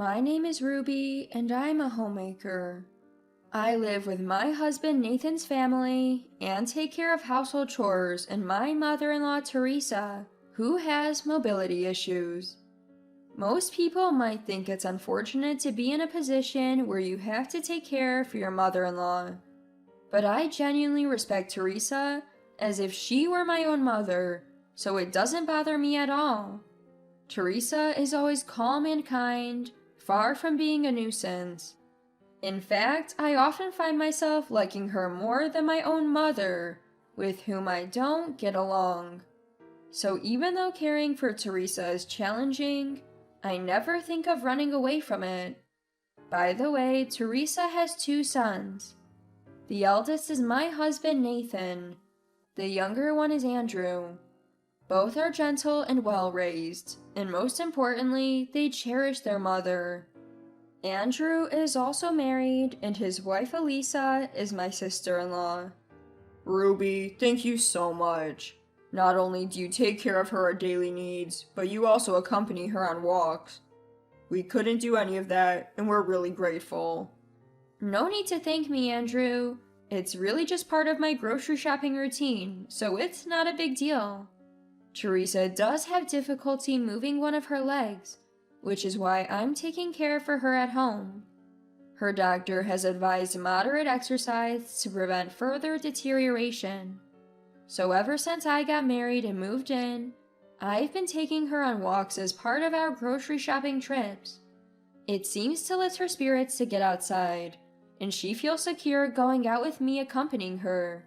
My name is Ruby, and I'm a homemaker. I live with my husband Nathan's family and take care of household chores and my mother-in-law Teresa, who has mobility issues. Most people might think it's unfortunate to be in a position where you have to take care for your mother-in-law. But I genuinely respect Teresa as if she were my own mother, so it doesn't bother me at all. Teresa is always calm and kind, far from being a nuisance. In fact, I often find myself liking her more than my own mother, with whom I don't get along. So even though caring for Teresa is challenging, I never think of running away from it. By the way, Teresa has 2 sons. The eldest is my husband Nathan. The younger one is Andrew. Both are gentle and well-raised, and most importantly, they cherish their mother. Andrew is also married, and his wife Elisa is my sister-in-law. Ruby, thank you so much. Not only do you take care of her daily needs, but you also accompany her on walks. We couldn't do any of that, and we're really grateful. No need to thank me, Andrew. It's really just part of my grocery shopping routine, so it's not a big deal. Teresa does have difficulty moving one of her legs, which is why I'm taking care for her at home. Her doctor has advised moderate exercise to prevent further deterioration. So ever since I got married and moved in, I've been taking her on walks as part of our grocery shopping trips. It seems to lift her spirits to get outside, and she feels secure going out with me accompanying her.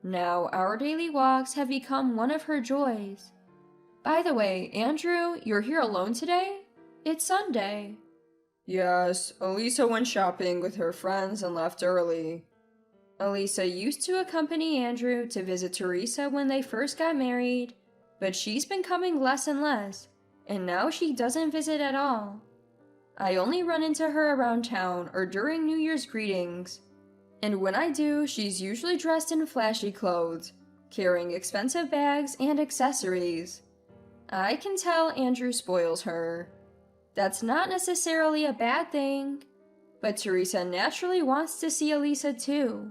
Now, our daily walks have become one of her joys. By the way, Andrew, you're here alone today? It's Sunday. Yes, Elisa went shopping with her friends and left early. Elisa used to accompany Andrew to visit Teresa when they first got married, but she's been coming less and less, and now she doesn't visit at all. I only run into her around town or during New Year's greetings. And when I do, she's usually dressed in flashy clothes, carrying expensive bags and accessories. I can tell Andrew spoils her. That's not necessarily a bad thing, but Teresa naturally wants to see Elisa too.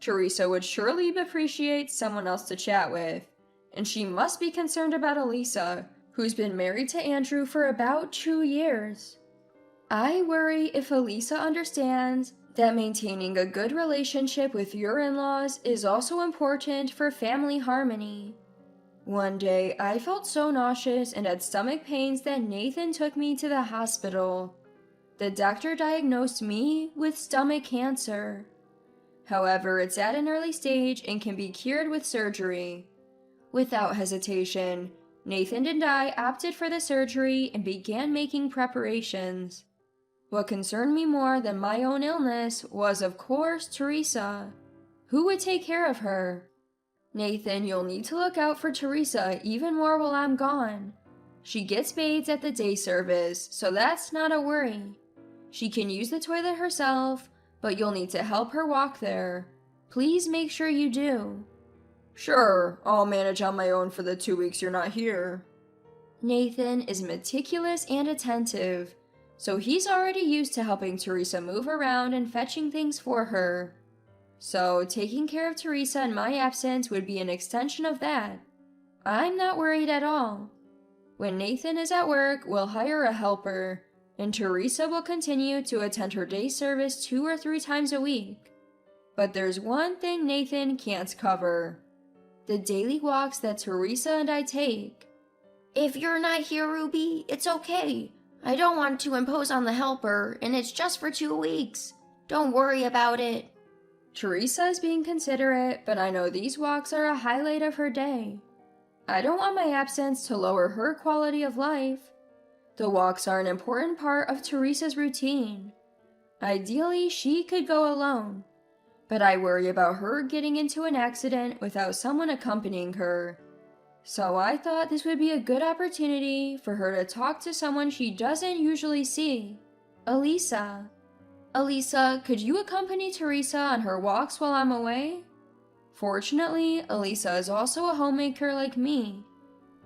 Teresa would surely appreciate someone else to chat with, and she must be concerned about Elisa, who's been married to Andrew for about 2 years. I worry if Elisa understands that maintaining a good relationship with your in-laws is also important for family harmony. One day, I felt so nauseous and had stomach pains that Nathan took me to the hospital. The doctor diagnosed me with stomach cancer. However, it's at an early stage and can be cured with surgery. Without hesitation, Nathan and I opted for the surgery and began making preparations. What concerned me more than my own illness was, of course, Teresa. Who would take care of her? Nathan, you'll need to look out for Teresa even more while I'm gone. She gets bathed at the day service, so that's not a worry. She can use the toilet herself, but you'll need to help her walk there. Please make sure you do. Sure, I'll manage on my own for the 2 weeks you're not here. Nathan is meticulous and attentive, so he's already used to helping Teresa move around and fetching things for her. So taking care of Teresa in my absence would be an extension of that. I'm not worried at all. When Nathan is at work, we'll hire a helper, and Teresa will continue to attend her day service 2 or 3 times a week. But there's one thing Nathan can't cover: the daily walks that Teresa and I take. If you're not here, Ruby, it's okay. I don't want to impose on the helper, and it's just for 2 weeks. Don't worry about it. Teresa is being considerate, but I know these walks are a highlight of her day. I don't want my absence to lower her quality of life. The walks are an important part of Teresa's routine. Ideally, she could go alone, but I worry about her getting into an accident without someone accompanying her. So I thought this would be a good opportunity for her to talk to someone she doesn't usually see, Elisa. Elisa, could you accompany Teresa on her walks while I'm away? Fortunately, Elisa is also a homemaker like me.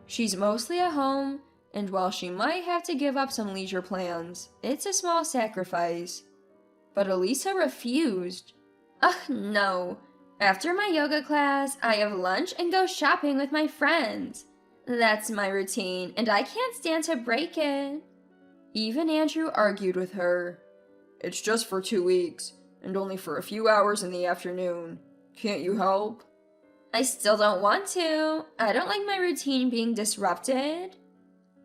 She's mostly at home, and while she might have to give up some leisure plans, it's a small sacrifice. But Elisa refused. Ugh, no. After my yoga class, I have lunch and go shopping with my friends. That's my routine, and I can't stand to break it. Even Andrew argued with her. It's just for 2 weeks, and only for a few hours in the afternoon. Can't you help? I still don't want to. I don't like my routine being disrupted.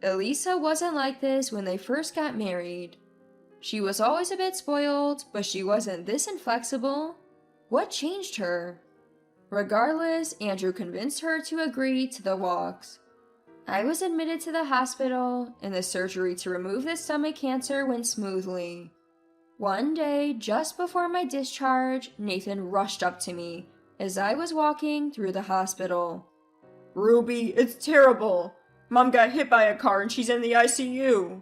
Elisa wasn't like this when they first got married. She was always a bit spoiled, but she wasn't this inflexible. What changed her? Regardless, Andrew convinced her to agree to the walks. I was admitted to the hospital, and the surgery to remove the stomach cancer went smoothly. One day, just before my discharge, Nathan rushed up to me as I was walking through the hospital. Ruby, it's terrible! Mom got hit by a car and she's in the ICU!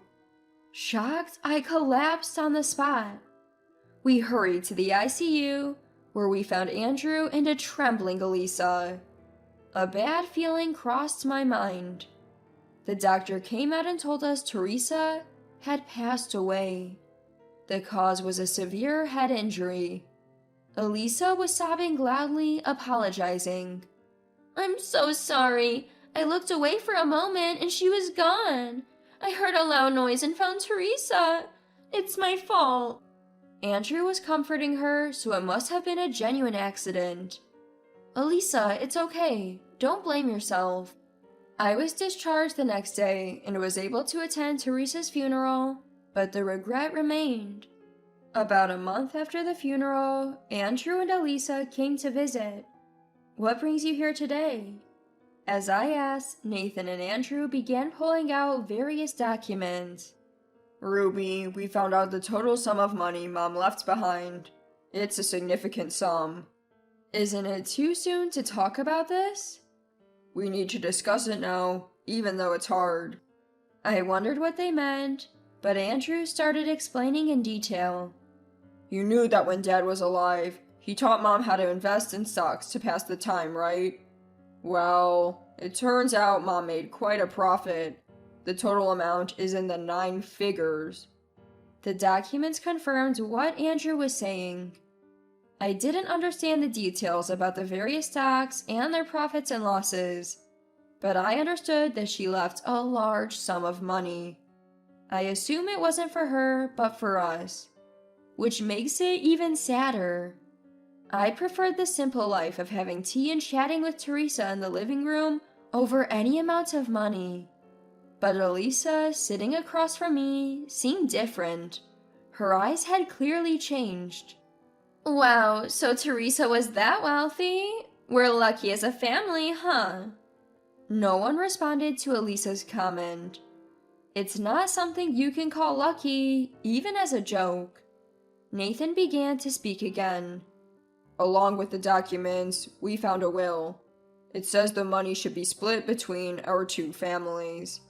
Shocked, I collapsed on the spot. We hurried to the ICU, where we found Andrew and a trembling Elisa. A bad feeling crossed my mind. The doctor came out and told us Teresa had passed away. The cause was a severe head injury. Elisa was sobbing loudly, apologizing. I'm so sorry. I looked away for a moment and she was gone. I heard a loud noise and found Teresa. It's my fault. Andrew was comforting her, so it must have been a genuine accident. Elisa, it's okay. Don't blame yourself. I was discharged the next day and was able to attend Teresa's funeral, but the regret remained. About a month after the funeral, Andrew and Elisa came to visit. What brings you here today? As I asked, Nathan and Andrew began pulling out various documents. Ruby, we found out the total sum of money Mom left behind. It's a significant sum. Isn't it too soon to talk about this? We need to discuss it now, even though it's hard. I wondered what they meant, but Andrew started explaining in detail. You knew that when Dad was alive, he taught Mom how to invest in stocks to pass the time, right? Well, it turns out Mom made quite a profit. The total amount is in the 9 figures. The documents confirmed what Andrew was saying. I didn't understand the details about the various stocks and their profits and losses, but I understood that she left a large sum of money. I assume it wasn't for her, but for us, which makes it even sadder. I preferred the simple life of having tea and chatting with Teresa in the living room over any amount of money. But Elisa, sitting across from me, seemed different. Her eyes had clearly changed. Wow, so Teresa was that wealthy? We're lucky as a family, huh? No one responded to Elisa's comment. It's not something you can call lucky, even as a joke. Nathan began to speak again. Along with the documents, we found a will. It says the money should be split between our 2 families.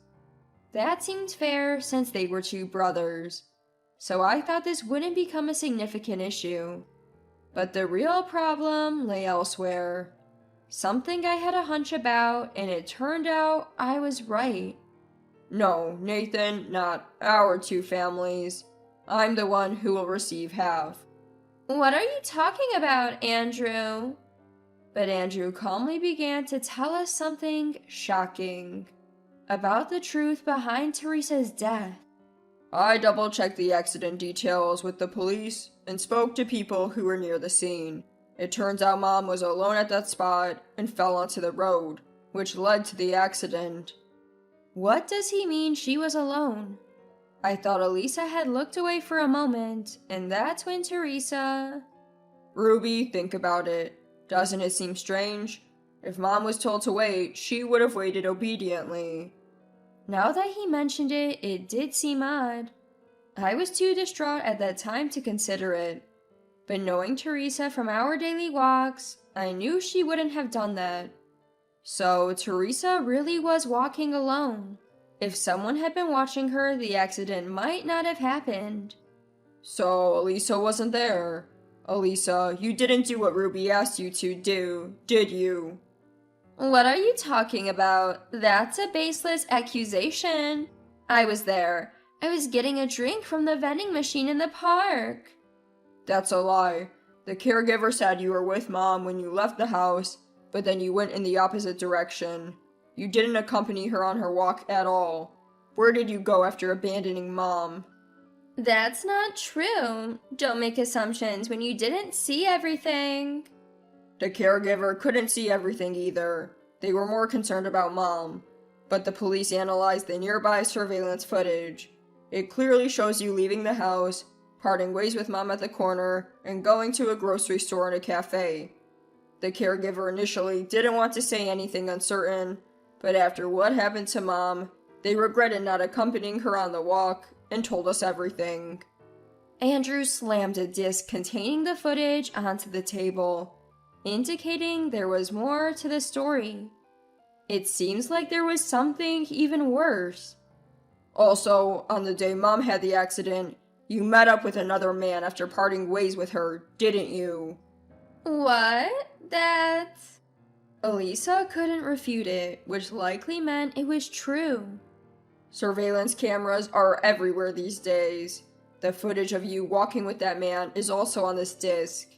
That seemed fair since they were 2 brothers, so I thought this wouldn't become a significant issue. But the real problem lay elsewhere. Something I had a hunch about, and it turned out I was right. No, Nathan, not our 2 families. I'm the one who will receive half. What are you talking about, Andrew? But Andrew calmly began to tell us something shocking about the truth behind Teresa's death. I double-checked the accident details with the police and spoke to people who were near the scene. It turns out Mom was alone at that spot and fell onto the road, which led to the accident. What does he mean she was alone? I thought Elisa had looked away for a moment, and that's when Teresa... Ruby, think about it. Doesn't it seem strange? If Mom was told to wait, she would have waited obediently. Now that he mentioned it, it did seem odd. I was too distraught at that time to consider it. But knowing Teresa from our daily walks, I knew she wouldn't have done that. So Teresa really was walking alone. If someone had been watching her, the accident might not have happened. So Elisa wasn't there. Elisa, you didn't do what Ruby asked you to do, did you? What are you talking about? That's a baseless accusation. I was there. I was getting a drink from the vending machine in the park. That's a lie. The caregiver said you were with Mom when you left the house, but then you went in the opposite direction. You didn't accompany her on her walk at all. Where did you go after abandoning Mom? That's not true. Don't make assumptions when you didn't see everything. The caregiver couldn't see everything either. They were more concerned about Mom. But the police analyzed the nearby surveillance footage. It clearly shows you leaving the house, parting ways with Mom at the corner, and going to a grocery store and a cafe. The caregiver initially didn't want to say anything uncertain, but after what happened to Mom, they regretted not accompanying her on the walk and told us everything. Andrew slammed a disc containing the footage onto the table, indicating there was more to the story. It seems like there was something even worse. Also, on the day Mom had the accident, you met up with another man after parting ways with her, didn't you? What? That's... Elisa couldn't refute it, which likely meant it was true. Surveillance cameras are everywhere these days. The footage of you walking with that man is also on this disc.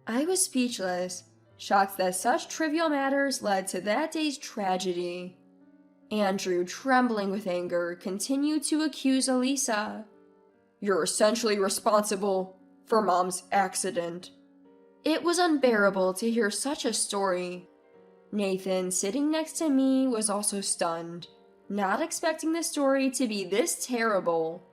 I was speechless, shocked that such trivial matters led to that day's tragedy. Andrew, trembling with anger, continued to accuse Elisa. You're essentially responsible for Mom's accident. It was unbearable to hear such a story. Nathan, sitting next to me, was also stunned, not expecting the story to be this terrible.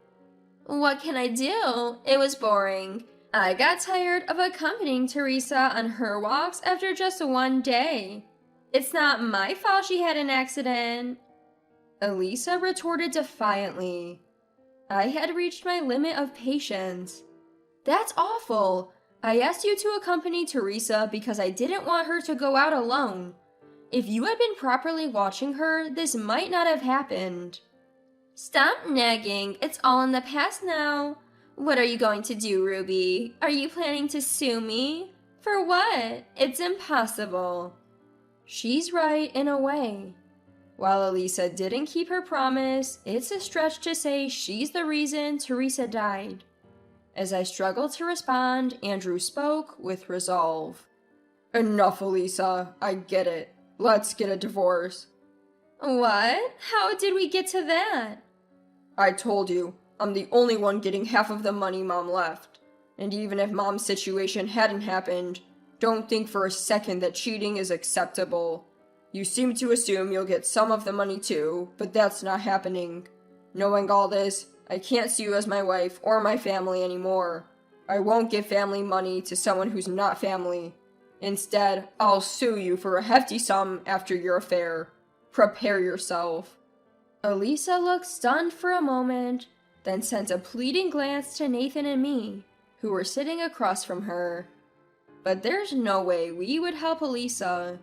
What can I do? It was boring. I got tired of accompanying Teresa on her walks after just one day. It's not my fault she had an accident. Elisa retorted defiantly. I had reached my limit of patience. That's awful. I asked you to accompany Teresa because I didn't want her to go out alone. If you had been properly watching her, this might not have happened. Stop nagging. It's all in the past now. What are you going to do, Ruby? Are you planning to sue me? For what? It's impossible. She's right in a way. While Elisa didn't keep her promise, it's a stretch to say she's the reason Teresa died. As I struggled to respond, Andrew spoke with resolve. Enough, Elisa. I get it. Let's get a divorce. What? How did we get to that? I told you, I'm the only one getting half of the money Mom left. And even if Mom's situation hadn't happened, don't think for a second that cheating is acceptable. You seem to assume you'll get some of the money too, but that's not happening. Knowing all this, I can't see you as my wife or my family anymore. I won't give family money to someone who's not family. Instead, I'll sue you for a hefty sum after your affair. Prepare yourself. Elisa looked stunned for a moment, then sent a pleading glance to Nathan and me, who were sitting across from her. But there's no way we would help Elisa.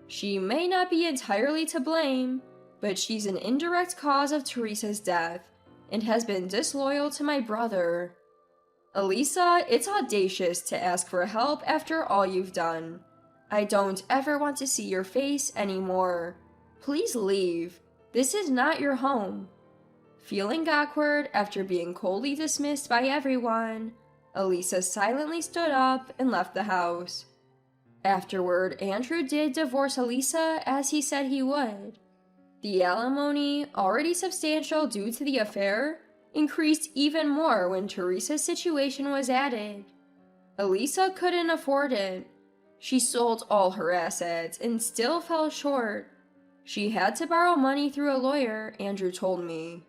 She may not be entirely to blame, but she's an indirect cause of Teresa's death, and has been disloyal to my brother. Elisa, it's audacious to ask for help after all you've done. I don't ever want to see your face anymore. Please leave. This is not your home. Feeling awkward after being coldly dismissed by everyone, Elisa silently stood up and left the house. Afterward, Andrew did divorce Elisa as he said he would. The alimony, already substantial due to the affair, increased even more when Teresa's situation was added. Elisa couldn't afford it. She sold all her assets and still fell short. She had to borrow money through a lawyer, Andrew told me.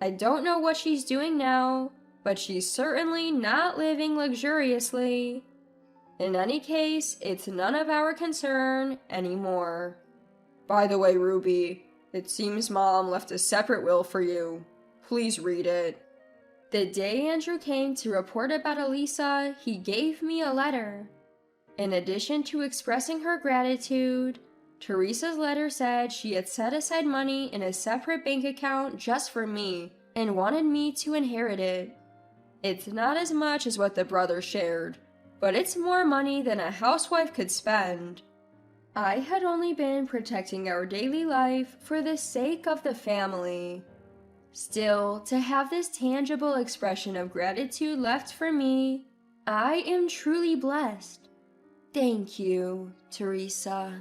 I don't know what she's doing now, but she's certainly not living luxuriously. In any case, it's none of our concern anymore. By the way, Ruby, it seems Mom left a separate will for you. Please read it. The day Andrew came to report about Elisa, he gave me a letter. In addition to expressing her gratitude, Teresa's letter said she had set aside money in a separate bank account just for me and wanted me to inherit it. It's not as much as what the brothers shared, but it's more money than a housewife could spend. I had only been protecting our daily life for the sake of the family. Still, to have this tangible expression of gratitude left for me, I am truly blessed. Thank you, Teresa.